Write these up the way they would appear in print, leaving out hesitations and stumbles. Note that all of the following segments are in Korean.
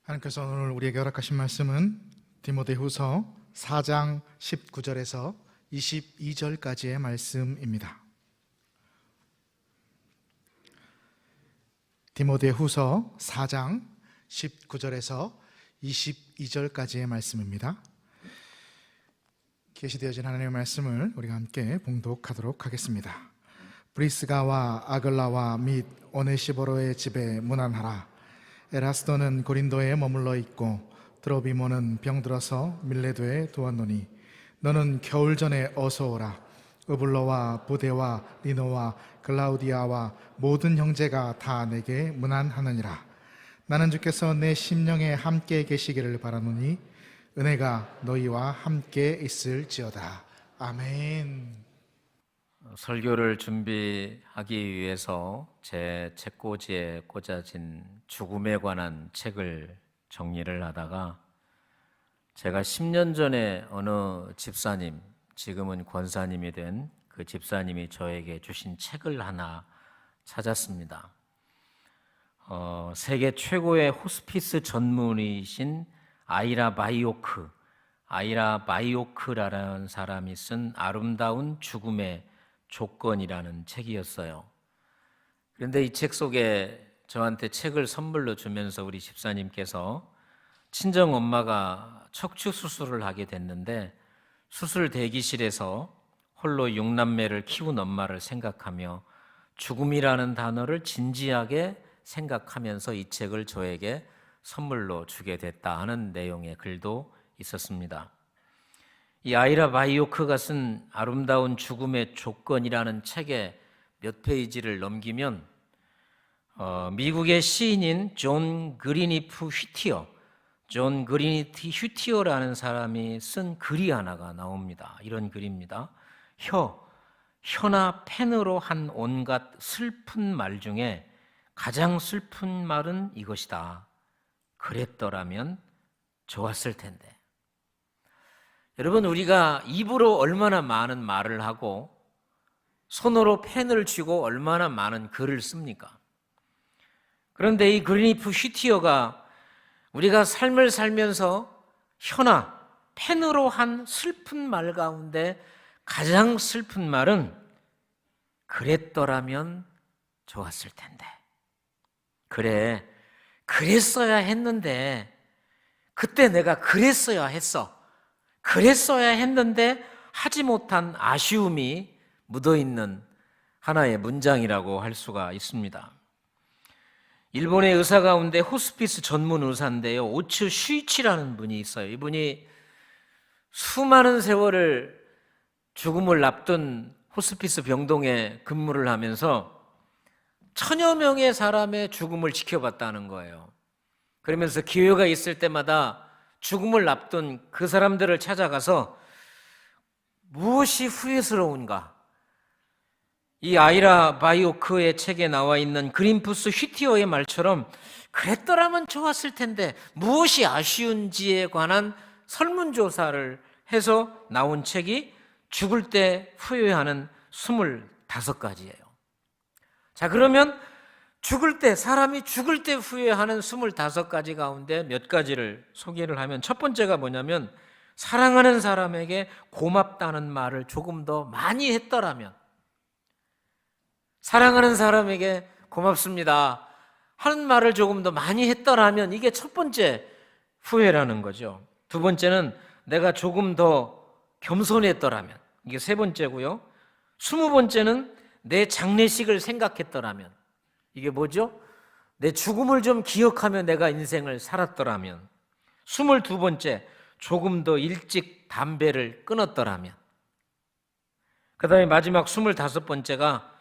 하나님께서 오늘 우리에게 허락하신 말씀은 디모데후서 4장 19절에서 22절까지의 말씀입니다. 디모데후서 4장 19절에서 22절까지의 말씀입니다. 계시되어진 하나님의 말씀을 우리가 함께 봉독하도록 하겠습니다. 브리스가와 아글라와 및 오네시보로의 집에 문안하라. 에라스도는 고린도에 머물러 있고 드로비모는 병들어서 밀레도에 두었노니 너는 겨울 전에 어서 오라. 으블로와 부데와 리노와 글라우디아와 모든 형제가 다 내게 문안하느니라. 나는 주께서 내 심령에 함께 계시기를 바라노니 은혜가 너희와 함께 있을지어다. 아멘. 설교를 준비하기 위해서 제 책꽂이에 꽂아진 죽음에 관한 책을 정리를 하다가 제가 10년 전에 어느 집사님, 지금은 권사님이 된 그 집사님이 저에게 주신 책을 하나 찾았습니다. 세계 최고의 호스피스 전문의이신 아이라 바이오크라는 사람이 쓴 아름다운 죽음의 조건이라는 책이었어요. 그런데 이 책 속에 저한테 책을 선물로 주면서 우리 집사님께서 친정 엄마가 척추 수술을 하게 됐는데 수술 대기실에서 홀로 6남매를 키운 엄마를 생각하며 죽음이라는 단어를 진지하게 생각하면서 이 책을 저에게 선물로 주게 됐다 하는 내용의 글도 있었습니다. 이 아이라 바이오크가 쓴 아름다운 죽음의 조건이라는 책의 몇 페이지를 넘기면 미국의 시인인 존 그리니프 휘티어라는 사람이 쓴 글이 하나가 나옵니다. 이런 글입니다. 혀나 펜으로 한 온갖 슬픈 말 중에 가장 슬픈 말은 이것이다. 그랬더라면 좋았을 텐데. 여러분, 우리가 입으로 얼마나 많은 말을 하고 손으로 펜을 쥐고 얼마나 많은 글을 씁니까? 그런데 이 그리니프 휘티어가 우리가 삶을 살면서 혀나 펜으로 한 슬픈 말 가운데 가장 슬픈 말은 그랬더라면 좋았을 텐데. 그래, 그랬어야 했는데 그때 내가 그랬어야 했는데 하지 못한 아쉬움이 묻어있는 하나의 문장이라고 할 수가 있습니다. 일본의 의사 가운데 호스피스 전문 의사인데요, 오츠 슈이치라는 분이 있어요. 이분이 수많은 세월을 죽음을 앞둔 호스피스 병동에 근무를 하면서 1000여 명의 사람의 죽음을 지켜봤다는 거예요. 그러면서 기회가 있을 때마다 죽음을 앞둔 그 사람들을 찾아가서 무엇이 후회스러운가? 이 아이라 바이오크의 책에 나와 있는 그린푸스 휘티어의 말처럼 그랬더라면 좋았을 텐데 무엇이 아쉬운지에 관한 설문조사를 해서 나온 책이 죽을 때 후회하는 25가지예요. 자, 그러면 사람이 죽을 때 후회하는 25가지 가운데 몇 가지를 소개를 하면 첫 번째가 뭐냐면 사랑하는 사람에게 고맙다는 말을 조금 더 많이 했더라면, 사랑하는 사람에게 고맙습니다 하는 말을 조금 더 많이 했더라면 이게 첫 번째 후회라는 거죠. 두 번째는 내가 조금 더 겸손했더라면, 이게 세 번째고요. 20번째는 내 장례식을 생각했더라면, 이게 뭐죠? 내 죽음을 좀 기억하며 내가 인생을 살았더라면. 22번째, 조금 더 일찍 담배를 끊었더라면. 그 다음에 마지막 25번째가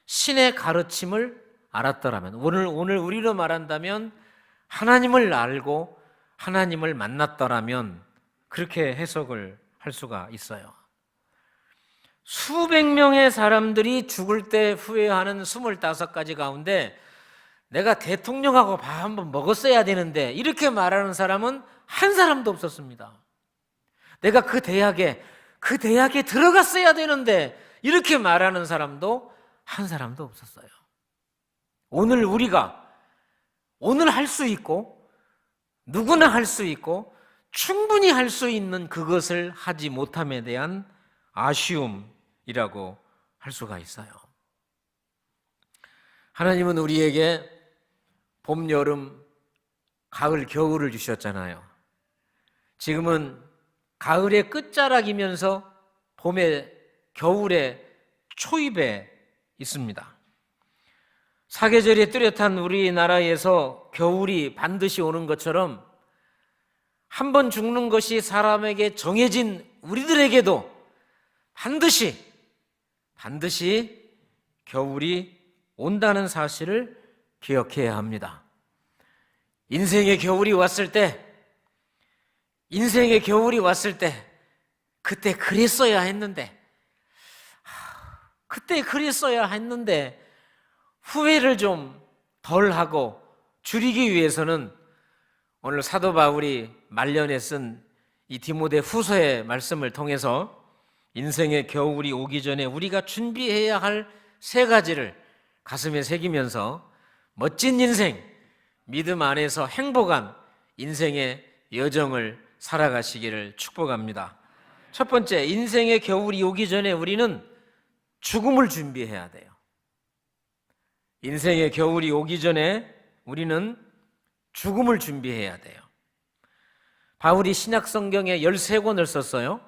신의 가르침을 알았더라면. 오늘 우리로 말한다면 하나님을 알고 하나님을 만났더라면, 그렇게 해석을 할 수가 있어요. 수백 명의 사람들이 죽을 때 후회하는 25가지 가운데 내가 대통령하고 밥 한번 먹었어야 되는데 이렇게 말하는 사람은 한 사람도 없었습니다. 내가 그 대학에 들어갔어야 되는데 이렇게 말하는 사람도 한 사람도 없었어요. 오늘 우리가 오늘 할 수 있고 누구나 할 수 있고 충분히 할 수 있는 그것을 하지 못함에 대한 아쉬움이라고 할 수가 있어요. 하나님은 우리에게 봄, 여름, 가을, 겨울을 주셨잖아요. 지금은 가을의 끝자락이면서 봄의 겨울의 초입에 있습니다. 사계절이 뚜렷한 우리나라에서 겨울이 반드시 오는 것처럼 한 번 죽는 것이 사람에게 정해진 우리들에게도 반드시 겨울이 온다는 사실을 기억해야 합니다. 인생의 겨울이 왔을 때 그때 그랬어야 했는데 후회를 좀 덜 하고 줄이기 위해서는 오늘 사도 바울이 말년에 쓴 이 디모데 후서의 말씀을 통해서 인생의 겨울이 오기 전에 우리가 준비해야 할 세 가지를 가슴에 새기면서 멋진 인생, 믿음 안에서 행복한 인생의 여정을 살아가시기를 축복합니다. 첫 번째, 인생의 겨울이 오기 전에 우리는 죽음을 준비해야 돼요. 인생의 겨울이 오기 전에 우리는 죽음을 준비해야 돼요. 바울이 신약 성경에 13권을 썼어요.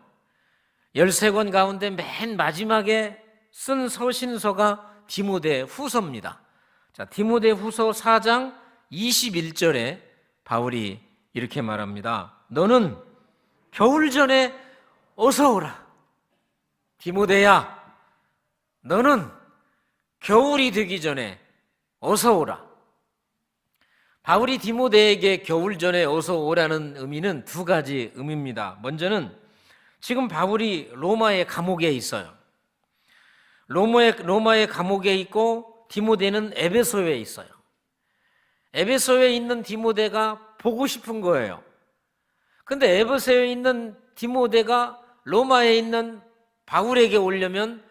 13권 가운데 맨 마지막에 쓴 서신서가 디모데 후서입니다. 자, 디모데 후서 4장 21절에 바울이 이렇게 말합니다. 너는 겨울 전에 어서 오라. 디모데야, 너는 겨울이 되기 전에 어서 오라. 바울이 디모데에게 겨울 전에 어서 오라는 의미는 두 가지 의미입니다. 먼저는 지금 바울이 로마의 감옥에 있어요. 로마의 감옥에 있고 디모데는 에베소에 있어요. 에베소에 있는 디모데가 보고 싶은 거예요. 근데 에베소에 있는 디모데가 로마에 있는 바울에게 오려면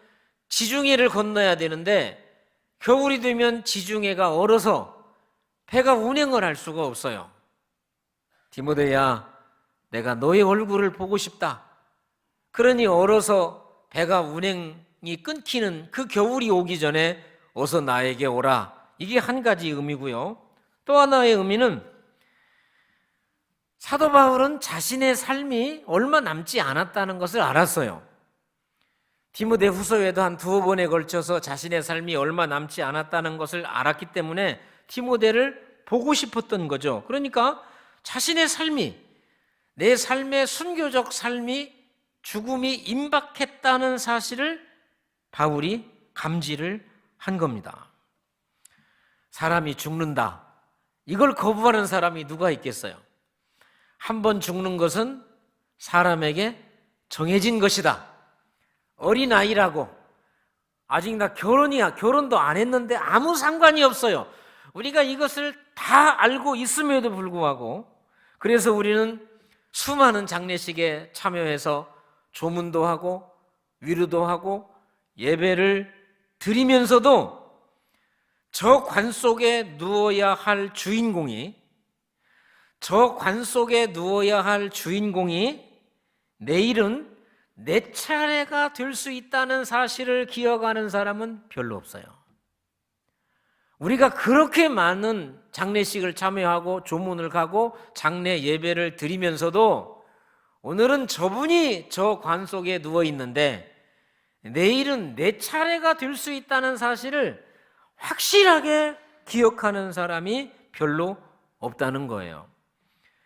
지중해를 건너야 되는데 겨울이 되면 지중해가 얼어서 배가 운행을 할 수가 없어요. 디모데야, 내가 너의 얼굴을 보고 싶다. 그러니 얼어서 배가 운행이 끊기는 그 겨울이 오기 전에 어서 나에게 오라. 이게 한 가지 의미고요. 또 하나의 의미는 사도 바울은 자신의 삶이 얼마 남지 않았다는 것을 알았어요. 디모데 후서에도 한 2번에 걸쳐서 자신의 삶이 얼마 남지 않았다는 것을 알았기 때문에 디모데를 보고 싶었던 거죠. 그러니까 자신의 삶이, 내 삶의 순교적 삶이 죽음이 임박했다는 사실을 바울이 감지를 한 겁니다. 사람이 죽는다. 이걸 거부하는 사람이 누가 있겠어요? 한 번 죽는 것은 사람에게 정해진 것이다. 어린아이라고 아직 나 결혼도 안 했는데 아무 상관이 없어요. 우리가 이것을 다 알고 있음에도 불구하고 그래서 우리는 수많은 장례식에 참여해서 조문도 하고 위로도 하고 예배를 드리면서도 저 관 속에 누워야 할 주인공이 내일은 내 차례가 될 수 있다는 사실을 기억하는 사람은 별로 없어요. 우리가 그렇게 많은 장례식을 참여하고 조문을 가고 장례 예배를 드리면서도 오늘은 저분이 저 관 속에 누워 있는데 내일은 내 차례가 될 수 있다는 사실을 확실하게 기억하는 사람이 별로 없다는 거예요.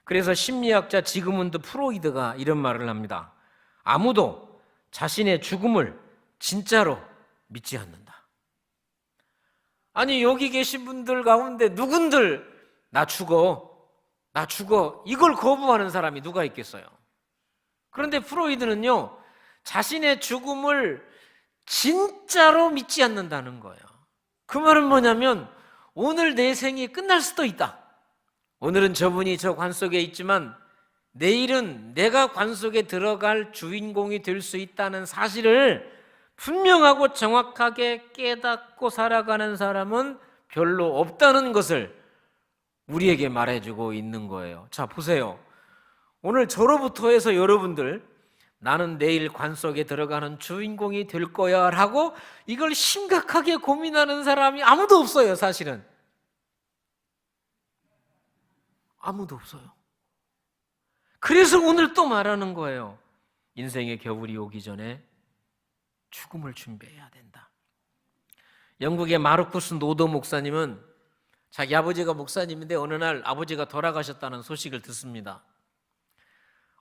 그래서 심리학자 지그문드 프로이드가 이런 말을 합니다. 아무도 자신의 죽음을 진짜로 믿지 않는다. 아니, 여기 계신 분들 가운데 누군들 나 죽어 이걸 거부하는 사람이 누가 있겠어요? 그런데 프로이드는요, 자신의 죽음을 진짜로 믿지 않는다는 거예요. 그 말은 뭐냐면 오늘 내 생이 끝날 수도 있다. 오늘은 저분이 저 관 속에 있지만 내일은 내가 관 속에 들어갈 주인공이 될 수 있다는 사실을 분명하고 정확하게 깨닫고 살아가는 사람은 별로 없다는 것을 우리에게 말해주고 있는 거예요. 자, 보세요. 오늘 저로부터 해서 여러분들, 나는 내일 관 속에 들어가는 주인공이 될 거야 라고 이걸 심각하게 고민하는 사람이 아무도 없어요. 사실은 아무도 없어요. 그래서 오늘 또 말하는 거예요. 인생의 겨울이 오기 전에 죽음을 준비해야 된다. 영국의 마르쿠스 노더 목사님은 자기 아버지가 목사님인데 어느 날 아버지가 돌아가셨다는 소식을 듣습니다.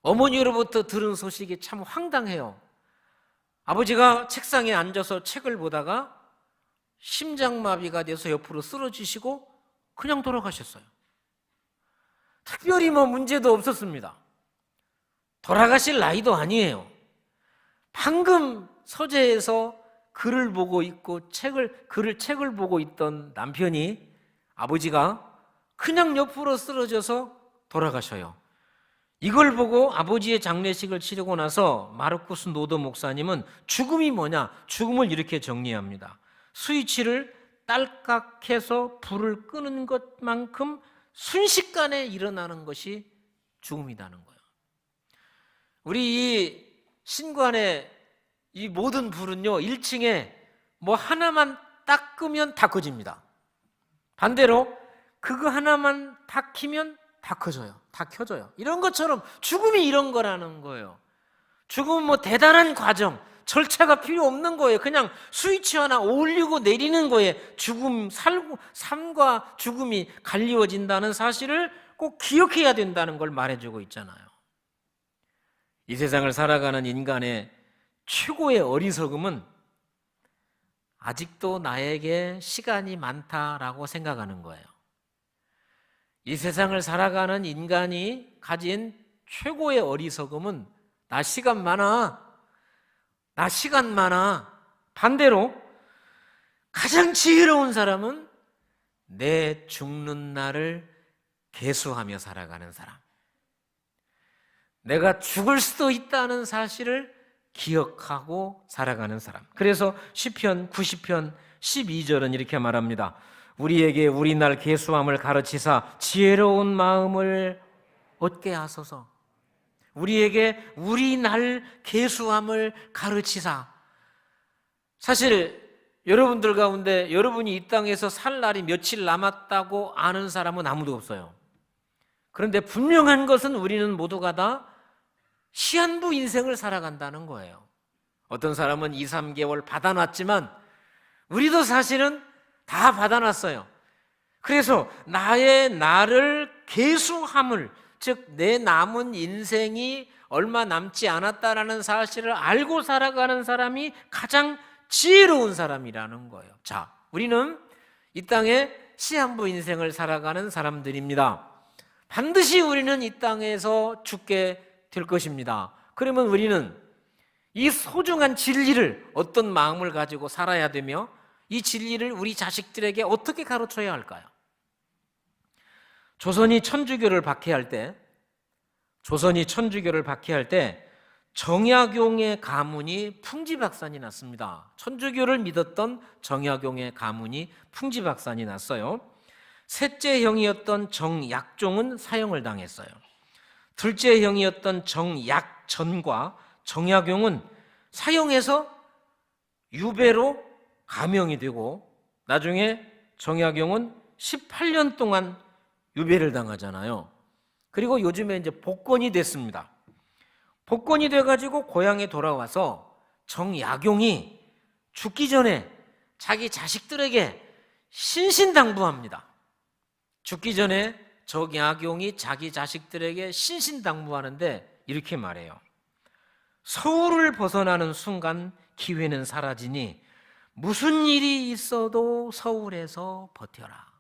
어머니로부터 들은 소식이 참 황당해요. 아버지가 책상에 앉아서 책을 보다가 심장마비가 돼서 옆으로 쓰러지시고 그냥 돌아가셨어요. 특별히 문제도 없었습니다. 돌아가실 나이도 아니에요. 방금 서재에서 글을 보고 있고 책을 보고 있던 남편이, 아버지가 그냥 옆으로 쓰러져서 돌아가셔요. 이걸 보고 아버지의 장례식을 치르고 나서 마르쿠스 노더 목사님은 죽음이 뭐냐? 죽음을 이렇게 정리합니다. 스위치를 딸깍해서 불을 끄는 것만큼 순식간에 일어나는 것이 죽음이라는 거예요. 우리 이 신관의 이 모든 불은요, 1층에 하나만 딱 끄면 다 꺼집니다. 반대로 그거 하나만 다 켜면 다 커져요. 다 켜져요. 이런 것처럼 죽음이 이런 거라는 거예요. 죽음은 대단한 과정, 절차가 필요 없는 거예요. 그냥 스위치 하나 올리고 내리는 거예요. 삶과 죽음이 갈리워진다는 사실을 꼭 기억해야 된다는 걸 말해주고 있잖아요. 이 세상을 살아가는 인간의 최고의 어리석음은 아직도 나에게 시간이 많다라고 생각하는 거예요. 이 세상을 살아가는 인간이 가진 최고의 어리석음은 나 시간 많아. 반대로 가장 지혜로운 사람은 내 죽는 날을 계수하며 살아가는 사람. 내가 죽을 수도 있다는 사실을 기억하고 살아가는 사람. 그래서 시편 90편 12절은 이렇게 말합니다. 우리에게 우리 날 계수함을 가르치사 지혜로운 마음을 얻게 하소서. 우리에게 우리 날 계수함을 가르치사. 사실 여러분들 가운데 여러분이 이 땅에서 살 날이 며칠 남았다고 아는 사람은 아무도 없어요. 그런데 분명한 것은 우리는 모두가 다 시한부 인생을 살아간다는 거예요. 어떤 사람은 2, 3개월 받아놨지만 우리도 사실은 다 받아놨어요. 그래서 나의 나를 계수함을, 즉 내 남은 인생이 얼마 남지 않았다라는 사실을 알고 살아가는 사람이 가장 지혜로운 사람이라는 거예요. 자, 우리는 이 땅에 시한부 인생을 살아가는 사람들입니다. 반드시 우리는 이 땅에서 죽게 될 것입니다. 그러면 우리는 이 소중한 진리를 어떤 마음을 가지고 살아야 되며 이 진리를 우리 자식들에게 어떻게 가르쳐야 할까요? 조선이 천주교를 박해할 때 정약용의 가문이 풍지박산이 났습니다. 천주교를 믿었던 정약용의 가문이 풍지박산이 났어요. 셋째 형이었던 정약종은 사형을 당했어요. 둘째 형이었던 정약전과 정약용은 사형에서 유배로 감형이 되고 나중에 정약용은 18년 동안 유배를 당하잖아요. 그리고 요즘에 이제 복권이 됐습니다. 복권이 돼가지고 고향에 돌아와서 정약용이 죽기 전에 자기 자식들에게 신신당부합니다. 죽기 전에 정약용이 자기 자식들에게 신신당부하는데 이렇게 말해요. 서울을 벗어나는 순간 기회는 사라지니 무슨 일이 있어도 서울에서 버텨라.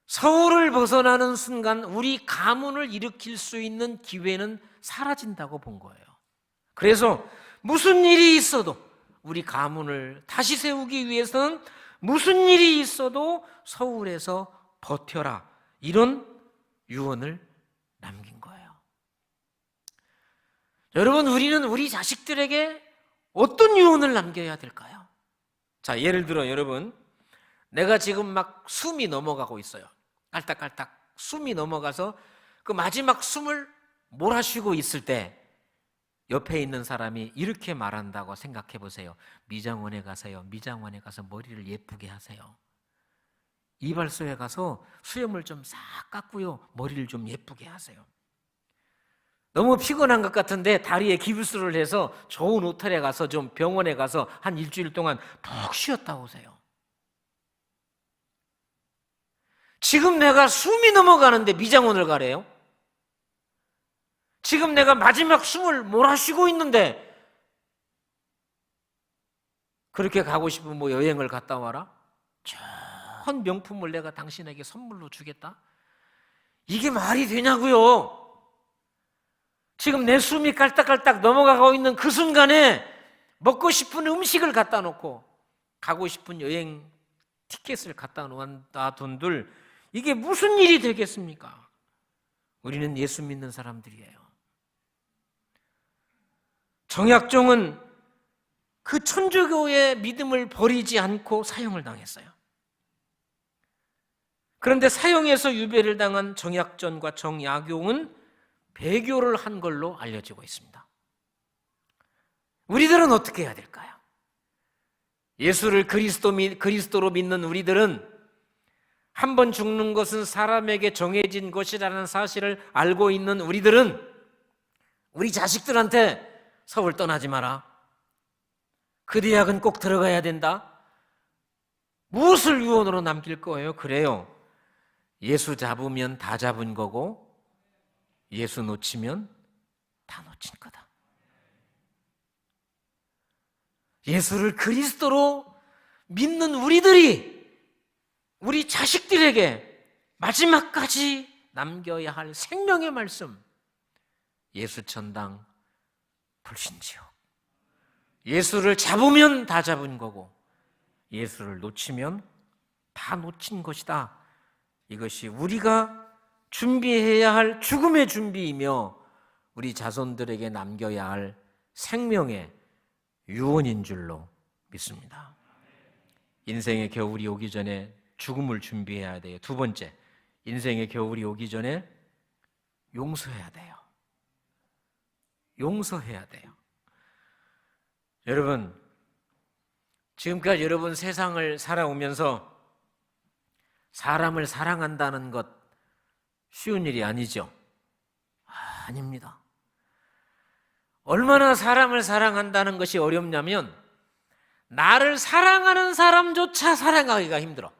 서울을 벗어나는 순간 우리 가문을 일으킬 수 있는 기회는 사라진다고 본 거예요. 그래서 무슨 일이 있어도 우리 가문을 다시 세우기 위해서는 무슨 일이 있어도 서울에서 버텨라. 이런 유언을 남긴 거예요. 여러분, 우리는 우리 자식들에게 어떤 유언을 남겨야 될까요? 자, 예를 들어 여러분, 내가 지금 막 숨이 넘어가고 있어요. 깔딱깔딱 숨이 넘어가서 그 마지막 숨을 몰아쉬고 있을 때 옆에 있는 사람이 이렇게 말한다고 생각해 보세요. 미장원에 가세요. 미장원에 가서 머리를 예쁘게 하세요. 이발소에 가서 수염을 좀 싹 깎고요. 머리를 좀 예쁘게 하세요. 너무 피곤한 것 같은데 다리에 기부스를 해서 좋은 호텔에 가서 좀 병원에 가서 한 일주일 동안 푹 쉬었다 오세요. 지금 내가 숨이 넘어가는데 미장원을 가래요? 지금 내가 마지막 숨을 몰아쉬고 있는데 그렇게 가고 싶으면 뭐 여행을 갔다 와라? 좋은 명품을 내가 당신에게 선물로 주겠다? 이게 말이 되냐고요? 지금 내 숨이 깔딱깔딱 넘어가고 있는 그 순간에 먹고 싶은 음식을 갖다 놓고 가고 싶은 여행 티켓을 갖다 놔둔들 이게 무슨 일이 되겠습니까? 우리는 예수 믿는 사람들이에요. 정약종은 그 천주교의 믿음을 버리지 않고 사형을 당했어요. 그런데 사형에서 유배를 당한 정약전과 정약용은 배교를 한 걸로 알려지고 있습니다. 우리들은 어떻게 해야 될까요? 예수를 그리스도로 믿는 우리들은 한 번 죽는 것은 사람에게 정해진 것이라는 사실을 알고 있는 우리들은 우리 자식들한테 서울 떠나지 마라. 그 대학은 꼭 들어가야 된다. 무엇을 유언으로 남길 거예요? 그래요. 예수 잡으면 다 잡은 거고 예수 놓치면 다 놓친 거다. 예수를 그리스도로 믿는 우리들이 우리 자식들에게 마지막까지 남겨야 할 생명의 말씀, 예수 천당 불신지옥. 예수를 잡으면 다 잡은 거고 예수를 놓치면 다 놓친 것이다. 이것이 우리가 준비해야 할 죽음의 준비이며 우리 자손들에게 남겨야 할 생명의 유언인 줄로 믿습니다. 인생의 겨울이 오기 전에 죽음을 준비해야 돼요. 두 번째, 인생의 겨울이 오기 전에 용서해야 돼요. 용서해야 돼요. 여러분, 지금까지 여러분 세상을 살아오면서 사람을 사랑한다는 것 쉬운 일이 아니죠? 아닙니다. 얼마나 사람을 사랑한다는 것이 어렵냐면 나를 사랑하는 사람조차 사랑하기가 힘들어.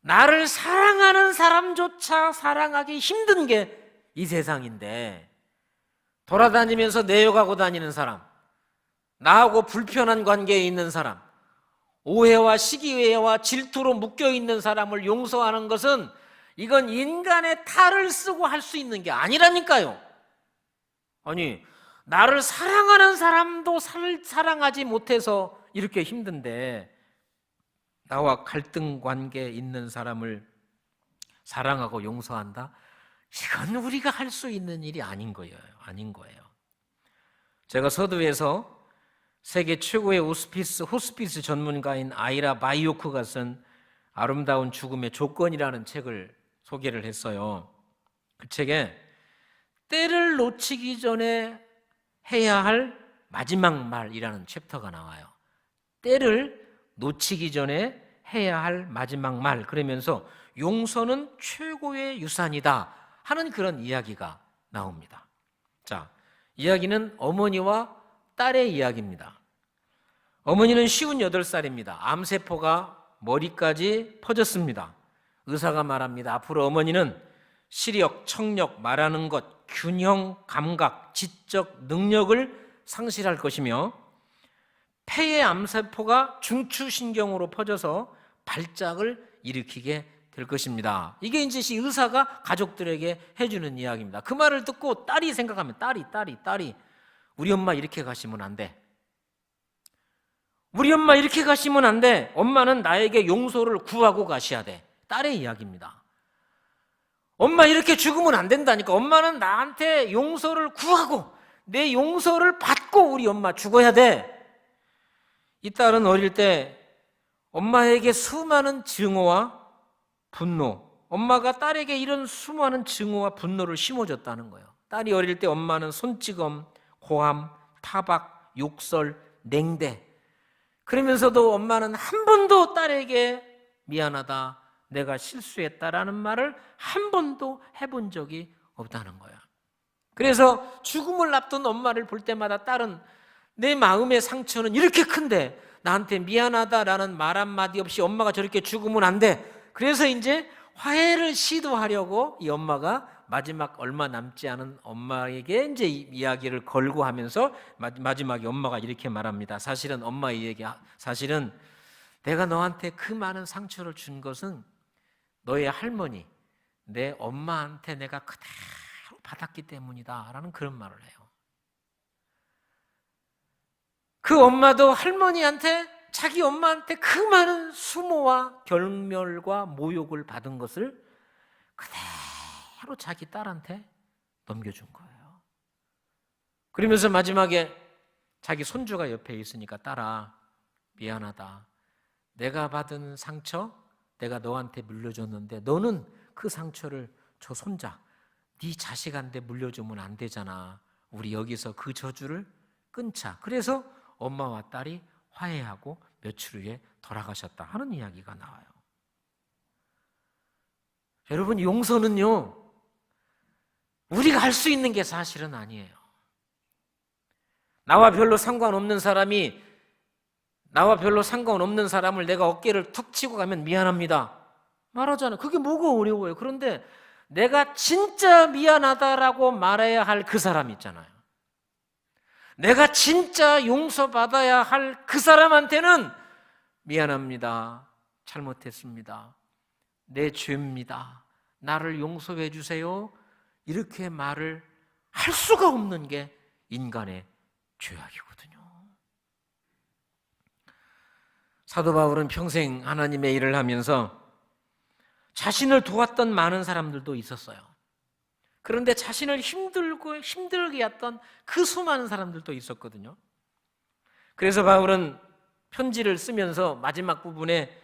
나를 사랑하는 사람조차 사랑하기 힘든 게 이 세상인데 돌아다니면서 내어가고 다니는 사람, 나하고 불편한 관계에 있는 사람, 오해와 시기회와 질투로 묶여있는 사람을 용서하는 것은 이건 인간의 탈을 쓰고 할 수 있는 게 아니라니까요. 아니, 나를 사랑하는 사람도 사랑하지 못해서 이렇게 힘든데 나와 갈등 관계에 있는 사람을 사랑하고 용서한다? 이건 우리가 할 수 있는 일이 아닌 거예요. 제가 서두에서 세계 최고의 호스피스 전문가인 아이라 바이오크가 쓴 아름다운 죽음의 조건이라는 책을 소개를 했어요. 그 책에 때를 놓치기 전에 해야 할 마지막 말이라는 챕터가 나와요. 때를 놓치기 전에 해야 할 마지막 말, 그러면서 용서는 최고의 유산이다 하는 그런 이야기가 나옵니다. 자, 이야기는 어머니와 딸의 이야기입니다. 어머니는 58살입니다. 암세포가 머리까지 퍼졌습니다. 의사가 말합니다. 앞으로 어머니는 시력, 청력, 말하는 것, 균형, 감각, 지적 능력을 상실할 것이며 폐의 암세포가 중추신경으로 퍼져서 발작을 일으키게 될 것입니다. 이게 이제 의사가 가족들에게 해주는 이야기입니다. 그 말을 듣고 딸이 생각하면 딸이 우리 엄마 이렇게 가시면 안 돼. 우리 엄마 이렇게 가시면 안 돼. 엄마는 나에게 용서를 구하고 가셔야 돼. 딸의 이야기입니다. 엄마 이렇게 죽으면 안 된다니까. 엄마는 나한테 용서를 구하고 내 용서를 받고 우리 엄마 죽어야 돼. 이 딸은 어릴 때 엄마에게 수많은 증오와 분노, 엄마가 딸에게 이런 수많은 증오와 분노를 심어줬다는 거예요. 딸이 어릴 때 엄마는 손찌검, 고함, 타박, 욕설, 냉대, 그러면서도 엄마는 한 번도 딸에게 미안하다, 내가 실수했다라는 말을 한 번도 해본 적이 없다는 거야. 그래서 죽음을 앞둔 엄마를 볼 때마다 딸은 내 마음의 상처는 이렇게 큰데 나한테 미안하다라는 말 한마디 없이 엄마가 저렇게 죽으면 안 돼. 그래서 이제 화해를 시도하려고 이 엄마가 마지막 얼마 남지 않은 엄마에게 이제 이야기를 걸고 하면서 마지막에 엄마가 이렇게 말합니다. 사실은 엄마의 얘기, 사실은 내가 너한테 그 많은 상처를 준 것은 너의 할머니, 내 엄마한테 내가 그대로 받았기 때문이다 라는 그런 말을 해요. 그 엄마도 할머니한테, 자기 엄마한테 그 많은 수모와 결멸과 모욕을 받은 것을 그대로 자기 딸한테 넘겨준 거예요. 그러면서 마지막에 자기 손주가 옆에 있으니까, 딸아 미안하다, 내가 받은 상처 내가 너한테 물려줬는데 너는 그 상처를 저 손자, 네 자식한테 물려주면 안 되잖아. 우리 여기서 그 저주를 끊자. 그래서 엄마와 딸이 화해하고 며칠 후에 돌아가셨다 하는 이야기가 나와요. 여러분, 용서는요, 우리가 할 수 있는 게 사실은 아니에요. 나와 별로 상관없는 사람을 내가 어깨를 툭 치고 가면 미안합니다 말하잖아요. 그게 뭐가 어려워요. 그런데 내가 진짜 미안하다라고 말해야 할 그 사람 있잖아요. 내가 진짜 용서받아야 할 그 사람한테는 미안합니다, 잘못했습니다, 내 죄입니다, 나를 용서해 주세요, 이렇게 말을 할 수가 없는 게 인간의 죄악이거든요. 사도 바울은 평생 하나님의 일을 하면서 자신을 도왔던 많은 사람들도 있었어요. 그런데 자신을 힘들게 했던 그 수많은 사람들도 있었거든요. 그래서 바울은 편지를 쓰면서 마지막 부분에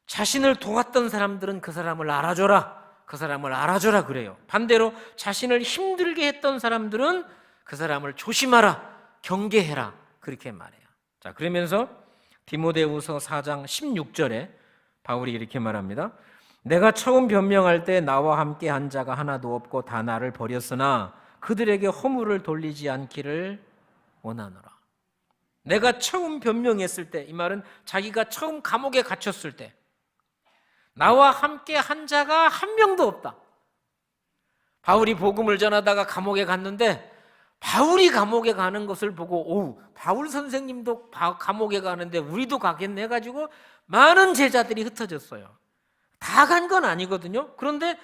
자신을 도왔던 사람들은 그 사람을 알아줘라 그래요. 반대로 자신을 힘들게 했던 사람들은 그 사람을 조심하라, 경계해라, 그렇게 말해요. 자, 그러면서 디모데후서 4장 16절에 바울이 이렇게 말합니다. 내가 처음 변명할 때 나와 함께 한 자가 하나도 없고 다 나를 버렸으나 그들에게 허물을 돌리지 않기를 원하노라. 내가 처음 변명했을 때, 이 말은 자기가 처음 감옥에 갇혔을 때 나와 함께 한 자가 한 명도 없다. 바울이 복음을 전하다가 감옥에 갔는데 바울이 감옥에 가는 것을 보고 바울 선생님도 감옥에 가는데 우리도 가겠네 해가지고 많은 제자들이 흩어졌어요. 다 간 건 아니거든요. 그런데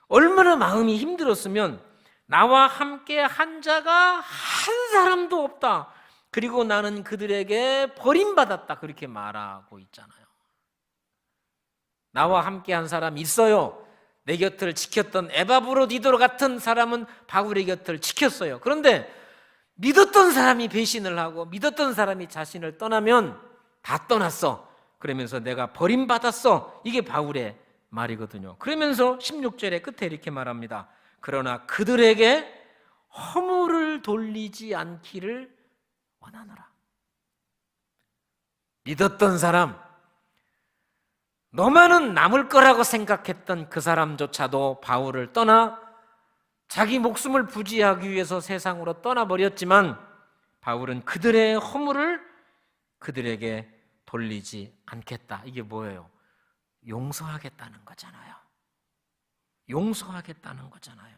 얼마나 마음이 힘들었으면 나와 함께 한 자가 한 사람도 없다. 그리고 나는 그들에게 버림받았다. 그렇게 말하고 있잖아요. 나와 함께 한 사람이 있어요. 내 곁을 지켰던 에바브로디도 같은 사람은 바울의 곁을 지켰어요. 그런데 믿었던 사람이 배신을 하고 믿었던 사람이 자신을 떠나면 다 떠났어. 그러면서 내가 버림받았어. 이게 바울의 말이거든요. 그러면서 16절의 끝에 이렇게 말합니다. 그러나 그들에게 허물을 돌리지 않기를 원하노라. 믿었던 사람, 너만은 남을 거라고 생각했던 그 사람조차도 바울을 떠나 자기 목숨을 부지하기 위해서 세상으로 떠나버렸지만 바울은 그들의 허물을 그들에게 돌리지 않겠다. 이게 뭐예요? 용서하겠다는 거잖아요. 용서하겠다는 거잖아요.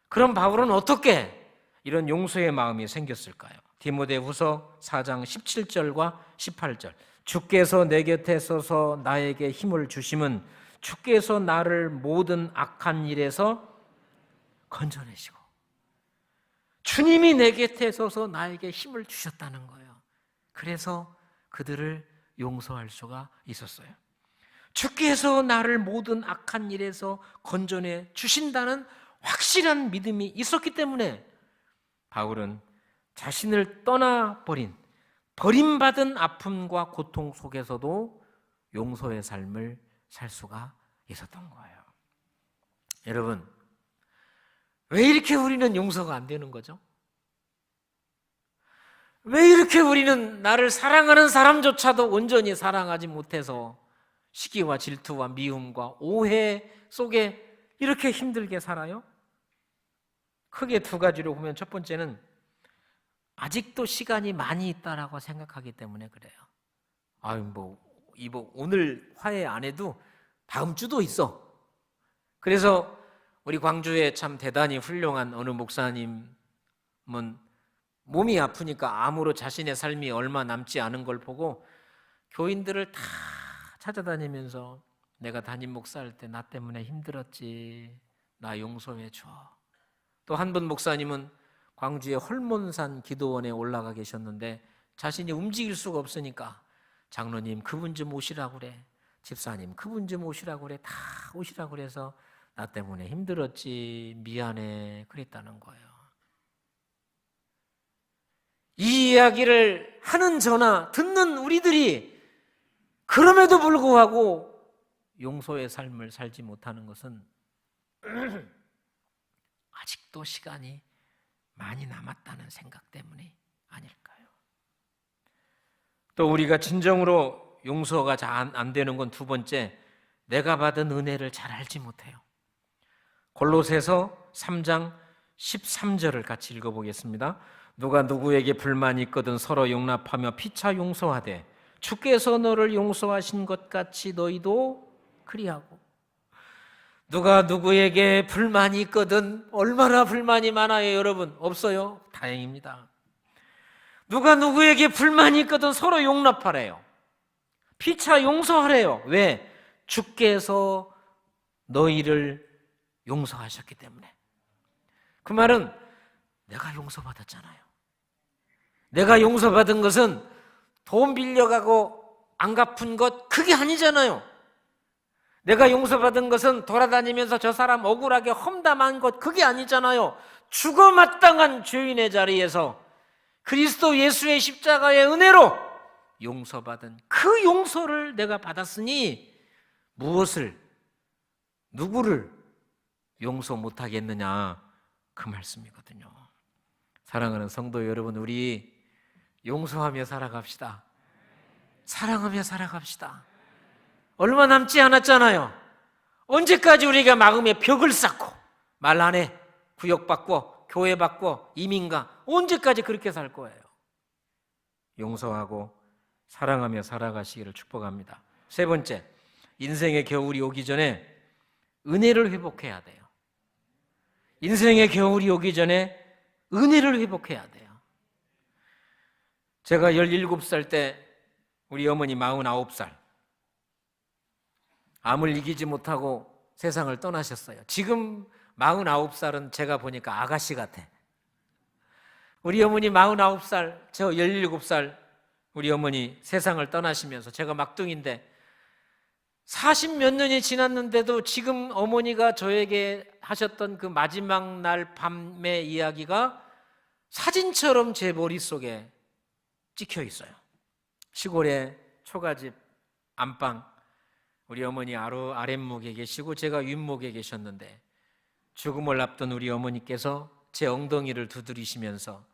그럼 바울은 어떻게 이런 용서의 마음이 생겼을까요? 디모데후서 4장 17절과 18절. 주께서 내 곁에 서서 나에게 힘을 주심은 주께서 나를 모든 악한 일에서 건져내시고, 주님이 내 곁에 서서 나에게 힘을 주셨다는 거예요. 그래서 그들을 용서할 수가 있었어요. 주께서 나를 모든 악한 일에서 건져내 주신다는 확실한 믿음이 있었기 때문에 바울은 자신을 떠나버린, 버림받은 아픔과 고통 속에서도 용서의 삶을 살 수가 있었던 거예요. 여러분, 왜 이렇게 우리는 용서가 안 되는 거죠? 왜 이렇게 우리는 나를 사랑하는 사람조차도 온전히 사랑하지 못해서 시기와 질투와 미움과 오해 속에 이렇게 힘들게 살아요? 크게 두 가지로 보면, 첫 번째는 아직도 시간이 많이 있다라고 생각하기 때문에 그래요. 오늘 화해 안 해도 다음 주도 있어. 그래서 우리 광주에 참 대단히 훌륭한 어느 목사님은 몸이 아프니까 암으로 자신의 삶이 얼마 남지 않은 걸 보고 교인들을 다 찾아다니면서, 내가 담임 목사할 때 나 때문에 힘들었지, 나 용서해 줘. 또 한 분 목사님은 광주의 헐몬산 기도원에 올라가 계셨는데 자신이 움직일 수가 없으니까, 장로님 그분 좀 오시라고 그래, 집사님 그분 좀 오시라고 그래, 다 오시라고 그래서 나 때문에 힘들었지, 미안해, 그랬다는 거예요. 이 이야기를 하는 저나 듣는 우리들이 그럼에도 불구하고 용서의 삶을 살지 못하는 것은 아직도 시간이 많이 남았다는 생각 때문이 아닐까요? 또 우리가 진정으로 용서가 잘 안 되는 건 두 번째, 내가 받은 은혜를 잘 알지 못해요. 골로새서 3장 13절을 같이 읽어보겠습니다. 누가 누구에게 불만이 있거든 서로 용납하며 피차 용서하되 주께서 너를 용서하신 것 같이 너희도 그리하고. 누가 누구에게 불만이 있거든, 얼마나 불만이 많아요 여러분? 없어요? 다행입니다. 누가 누구에게 불만이 있거든 서로 용납하래요, 피차 용서하래요. 왜? 주께서 너희를 용서하셨기 때문에. 그 말은 내가 용서받았잖아요. 내가 용서받은 것은 돈 빌려가고 안 갚은 것, 그게 아니잖아요. 내가 용서받은 것은 돌아다니면서 저 사람 억울하게 험담한 것, 그게 아니잖아요. 죽어마땅한 죄인의 자리에서 그리스도 예수의 십자가의 은혜로 용서받은 그 용서를 내가 받았으니 무엇을, 누구를 용서 못하겠느냐, 그 말씀이거든요. 사랑하는 성도 여러분, 우리 용서하며 살아갑시다. 사랑하며 살아갑시다. 얼마 남지 않았잖아요. 언제까지 우리가 마음에 벽을 쌓고 말 안 해, 구역받고 교회받고 이민가, 언제까지 그렇게 살 거예요? 용서하고 사랑하며 살아가시기를 축복합니다. 세 번째, 인생의 겨울이 오기 전에 은혜를 회복해야 돼요. 인생의 겨울이 오기 전에 은혜를 회복해야 돼요. 제가 17살 때 우리 어머니 49살, 암을 이기지 못하고 세상을 떠나셨어요. 지금 49살은 제가 보니까 아가씨 같아. 우리 어머니 49살, 저 17살 우리 어머니 세상을 떠나시면서 제가 막둥인데 40몇 년이 지났는데도 지금 어머니가 저에게 하셨던 그 마지막 날 밤의 이야기가 사진처럼 제 머릿속에 찍혀 있어요. 시골에 초가집 안방, 우리 어머니 아랫목에 계시고 제가 윗목에 계셨는데 죽음을 앞둔 우리 어머니께서 제 엉덩이를 두드리시면서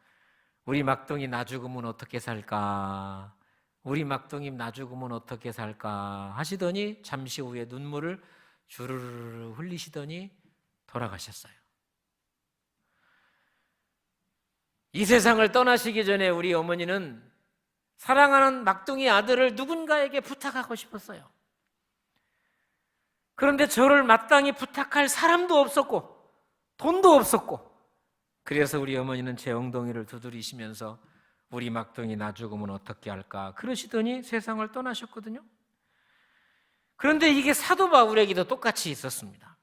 우리 막둥이 나 죽으면 어떻게 살까, 우리 막둥이 나 죽으면 어떻게 살까 하시더니 잠시 후에 눈물을 주르르 흘리시더니 돌아가셨어요. 이 세상을 떠나시기 전에 우리 어머니는 사랑하는 막둥이 아들을 누군가에게 부탁하고 싶었어요. 그런데 저를 마땅히 부탁할 사람도 없었고 돈도 없었고, 그래서 우리 어머니는 제 엉덩이를 두드리시면서 우리 막둥이 나 죽으면 어떻게 할까 그러시더니 세상을 떠나셨거든요. 그런데 이게 사도 바울에게도 똑같이 있었습니다.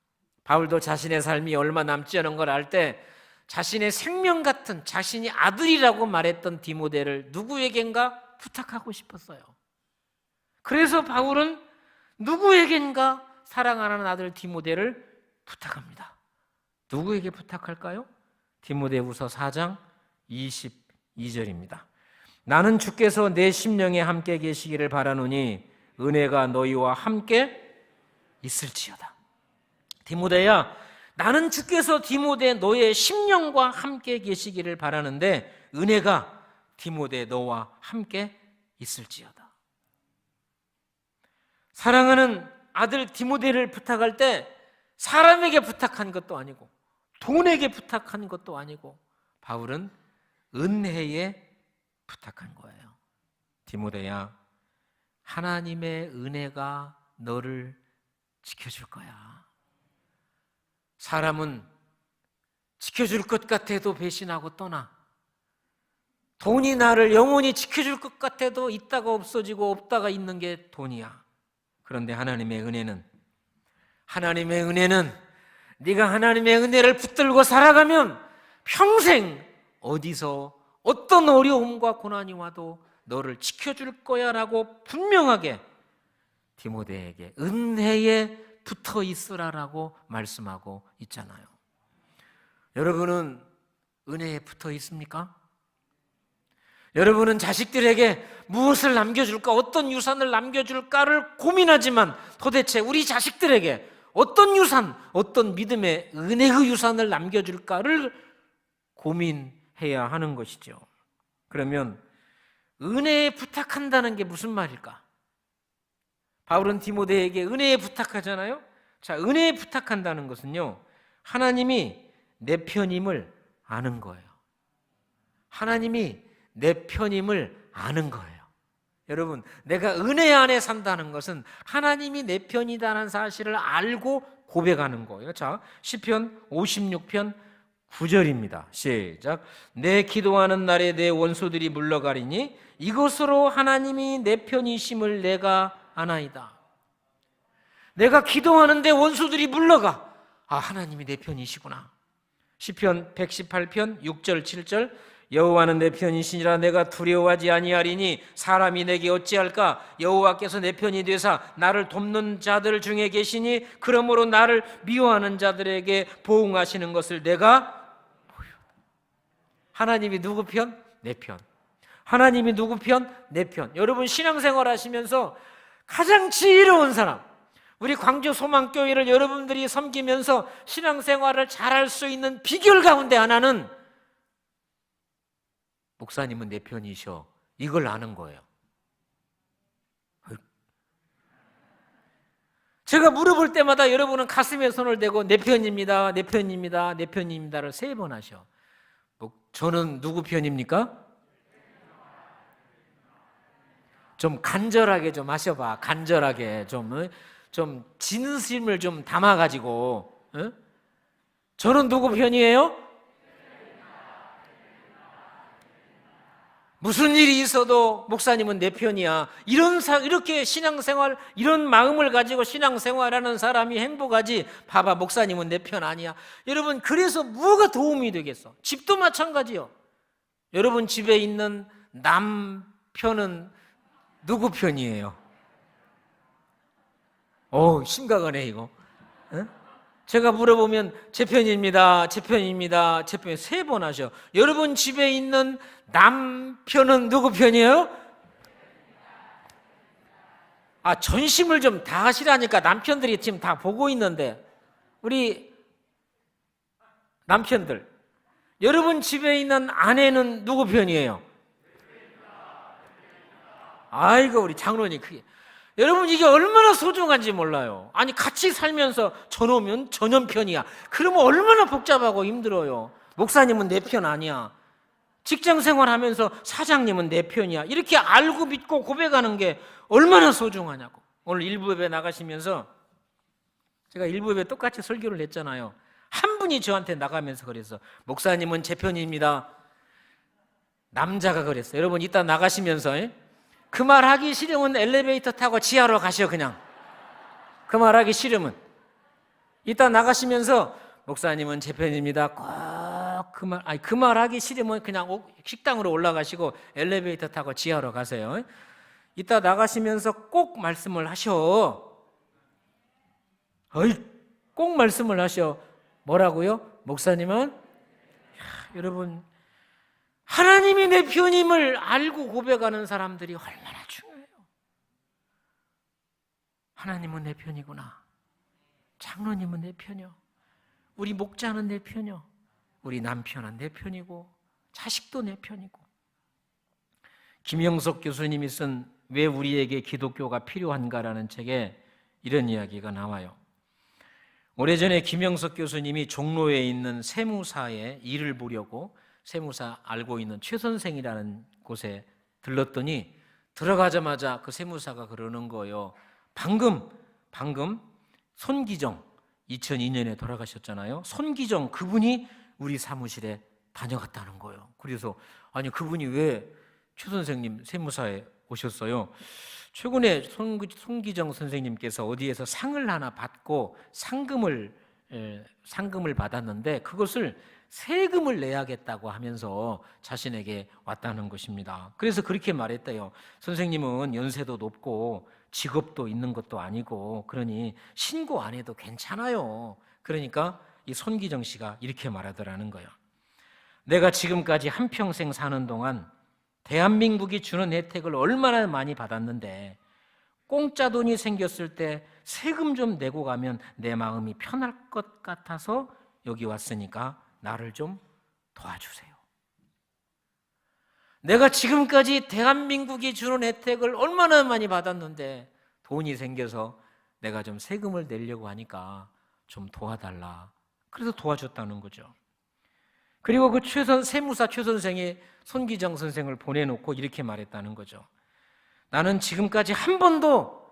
바울도 자신의 삶이 얼마 남지 않은 걸 알 때 자신의 생명 같은, 자신이 아들이라고 말했던 디모데를 누구에겐가 부탁하고 싶었어요. 그래서 바울은 누구에겐가 사랑하는 아들 디모데를 부탁합니다. 누구에게 부탁할까요? 디모데후서 4장 22절입니다. 나는 주께서 내 심령에 함께 계시기를 바라노니 은혜가 너희와 함께 있을지어다. 디모데야, 나는 주께서 디모데 너의 심령과 함께 계시기를 바라는데 은혜가 디모데 너와 함께 있을지어다. 사랑하는 아들 디모데를 부탁할 때 사람에게 부탁한 것도 아니고 돈에게 부탁한 것도 아니고 바울은 은혜에 부탁한 거예요. 디모데야, 하나님의 은혜가 너를 지켜줄 거야. 사람은 지켜줄 것 같아도 배신하고 떠나. 돈이 나를 영원히 지켜줄 것 같아도 있다가 없어지고 없다가 있는 게 돈이야. 그런데 하나님의 은혜는 네가 하나님의 은혜를 붙들고 살아가면 평생 어디서 어떤 어려움과 고난이 와도 너를 지켜줄 거야 라고 분명하게 디모데에게 은혜에 붙어 있으라라고 말씀하고 있잖아요. 여러분은 은혜에 붙어 있습니까? 여러분은 자식들에게 무엇을 남겨줄까, 어떤 유산을 남겨줄까를 고민하지만 도대체 우리 자식들에게 어떤 유산, 어떤 믿음의 은혜의 유산을 남겨줄까를 고민해야 하는 것이죠. 그러면 은혜에 부탁한다는 게 무슨 말일까? 바울은 디모데에게 은혜에 부탁하잖아요. 자, 은혜에 부탁한다는 것은요, 하나님이 내 편임을 아는 거예요. 하나님이 내 편임을 아는 거예요. 여러분, 내가 은혜 안에 산다는 것은 하나님이 내 편이다는 사실을 알고 고백하는 거예요. 자, 시편 56편 9절입니다. 시작. 내 기도하는 날에 내 원수들이 물러가리니 이것으로 하나님이 내 편이심을 내가 아나이다. 내가 기도하는데 원수들이 물러가. 아, 하나님이 내 편이시구나. 시편 118편 6절 7절. 여호와는 내 편이시니라 내가 두려워하지 아니하리니 사람이 내게 어찌할까? 여호와께서 내 편이 되사 나를 돕는 자들 중에 계시니 그러므로 나를 미워하는 자들에게 보응하시는 것을 내가 보여. 하나님이 누구 편? 내 편. 하나님이 누구 편? 내 편. 여러분, 신앙생활 하시면서 가장 지혜로운 사람, 우리 광주 소망교회를 여러분들이 섬기면서 신앙생활을 잘할 수 있는 비결 가운데 하나는 목사님은 내 편이셔. 이걸 아는 거예요. 제가 물어볼 때마다 여러분은 가슴에 손을 대고 내 편입니다, 내 편입니다, 내 편입니다를 3번 하셔. 저는 누구 편입니까? 좀 간절하게 좀 하셔봐. 간절하게 좀 진심을 좀 담아가지고. 저는 누구 편이에요? 무슨 일이 있어도 목사님은 내 편이야. 이렇게 신앙생활, 이런 마음을 가지고 신앙생활하는 사람이 행복하지. 봐봐, 목사님은 내 편 아니야. 여러분, 그래서 뭐가 도움이 되겠어? 집도 마찬가지요. 여러분 집에 있는 남편은 누구 편이에요? 심각하네 이거. 제가 물어보면 제 편입니다, 제 편입니다, 제 편 3번 하셔. 여러분 집에 있는 남편은 누구 편이에요? 전심을 좀 다 하시라니까. 남편들이 지금 다 보고 있는데. 우리 남편들, 여러분 집에 있는 아내는 누구 편이에요? 아이고, 우리 장로님 크게. 여러분, 이게 얼마나 소중한지 몰라요. 아니, 같이 살면서 저놈은 저놈 편이야. 그러면 얼마나 복잡하고 힘들어요. 목사님은 내 편 아니야. 직장 생활하면서 사장님은 내 편이야. 이렇게 알고 믿고 고백하는 게 얼마나 소중하냐고. 오늘 일부예배 나가시면서 제가 일부예배 똑같이 설교를 했잖아요. 한 분이 저한테 나가면서 그랬어. 목사님은 제 편입니다. 남자가 그랬어요. 여러분, 이따 나가시면서 그 말 하기 싫으면 엘리베이터 타고 지하로 가시오. 그냥 그 말 하기 싫으면 이따 나가시면서 목사님은 제 편입니다. 꼭 그 말 하기 싫으면 그냥 식당으로 올라가시고 엘리베이터 타고 지하로 가세요. 이따 나가시면서 꼭 말씀을 하셔. 꼭 말씀을 하셔. 뭐라고요? 목사님은 여러분, 하나님이 내 편임을 알고 고백하는 사람들이 얼마나 중요해요. 하나님은 내 편이구나. 장로님은 내 편이요. 우리 목자는 내 편이요. 우리 남편은 내 편이고 자식도 내 편이고. 김영석 교수님이 쓴 왜 우리에게 기독교가 필요한가라는 책에 이런 이야기가 나와요. 오래전에 김영석 교수님이 종로에 있는 세무사에 일을 보려고 세무사 알고 있는 최 선생이라는 곳에 들렀더니 들어가자마자 그 세무사가 그러는 거예요. 방금 손기정 2002년에 돌아가셨잖아요. 손기정 그분이 우리 사무실에 다녀갔다는 거예요. 그래서 아니 그분이 왜 최 선생님 세무사에 오셨어요? 최근에 손기정 선생님께서 어디에서 상을 하나 받고 상금을 받았는데 그것을 세금을 내야겠다고 하면서 자신에게 왔다는 것입니다. 그래서 그렇게 말했대요. 선생님은 연세도 높고 직업도 있는 것도 아니고 그러니 신고 안 해도 괜찮아요. 그러니까 이 손기정 씨가 이렇게 말하더라는 거예요. 내가 지금까지 한평생 사는 동안 대한민국이 주는 혜택을 얼마나 많이 받았는데 공짜 돈이 생겼을 때 세금 좀 내고 가면 내 마음이 편할 것 같아서 여기 왔으니까 나를 좀 도와주세요. 내가 지금까지 대한민국이 주는 혜택을 얼마나 많이 받았는데 돈이 생겨서 내가 좀 세금을 내려고 하니까 좀 도와달라. 그래서 도와줬다는 거죠. 그리고 그 세무사 최 선생이 손기정 선생을 보내놓고 이렇게 말했다는 거죠. 나는 지금까지 한 번도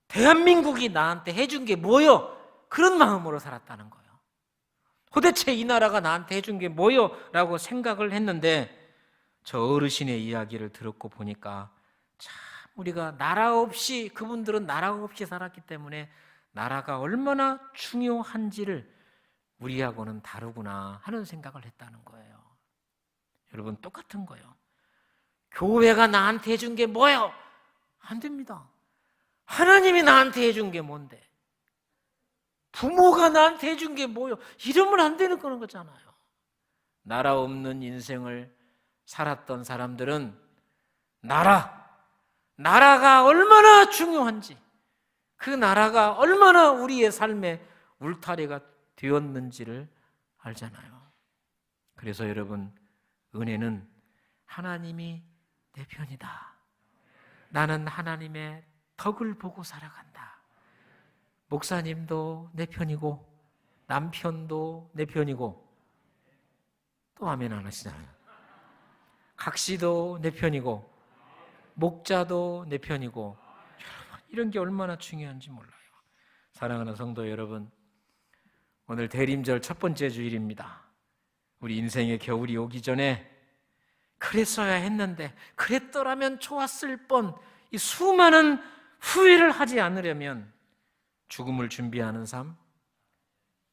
대한민국이 나한테 해준 게 뭐요? 그런 마음으로 살았다는 거예요. 도대체 이 나라가 나한테 해준 게 뭐요? 라고 생각을 했는데 저 어르신의 이야기를 듣고 보니까 참 우리가 나라 없이 그분들은 나라 없이 살았기 때문에 나라가 얼마나 중요한지를 우리하고는 다르구나 하는 생각을 했다는 거예요. 여러분 똑같은 거예요. 교회가 나한테 해준 게 뭐예요? 안 됩니다. 하나님이 나한테 해준 게 뭔데? 부모가 나한테 해준 게 뭐예요? 이러면 안 되는 거잖아요. 나라 없는 인생을 살았던 사람들은 나라가 얼마나 중요한지, 그 나라가 얼마나 우리의 삶의 울타리가 되었는지를 알잖아요. 그래서 여러분, 은혜는 하나님이 내 편이다. 나는 하나님의 덕을 보고 살아간다. 목사님도 내 편이고 남편도 내 편이고 또 아멘 안 하시잖아요. 각시도 내 편이고 목자도 내 편이고 여러분, 이런 게 얼마나 중요한지 몰라요. 사랑하는 성도 여러분, 오늘 대림절 첫 번째 주일입니다. 우리 인생의 겨울이 오기 전에 그랬어야 했는데 그랬더라면 좋았을 뻔, 이 수많은 후회를 하지 않으려면 죽음을 준비하는 삶,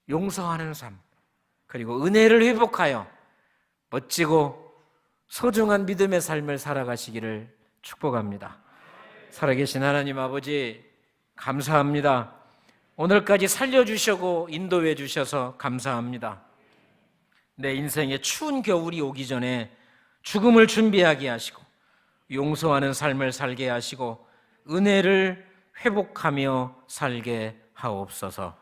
용서하는 삶, 그리고 은혜를 회복하여 멋지고 소중한 믿음의 삶을 살아가시기를 축복합니다. 살아계신 하나님 아버지 감사합니다. 오늘까지 살려주시고 인도해 주셔서 감사합니다. 내 인생의 추운 겨울이 오기 전에 죽음을 준비하게 하시고 용서하는 삶을 살게 하시고 은혜를 회복하며 살게 하옵소서.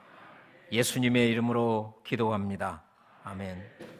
예수님의 이름으로 기도합니다. 아멘.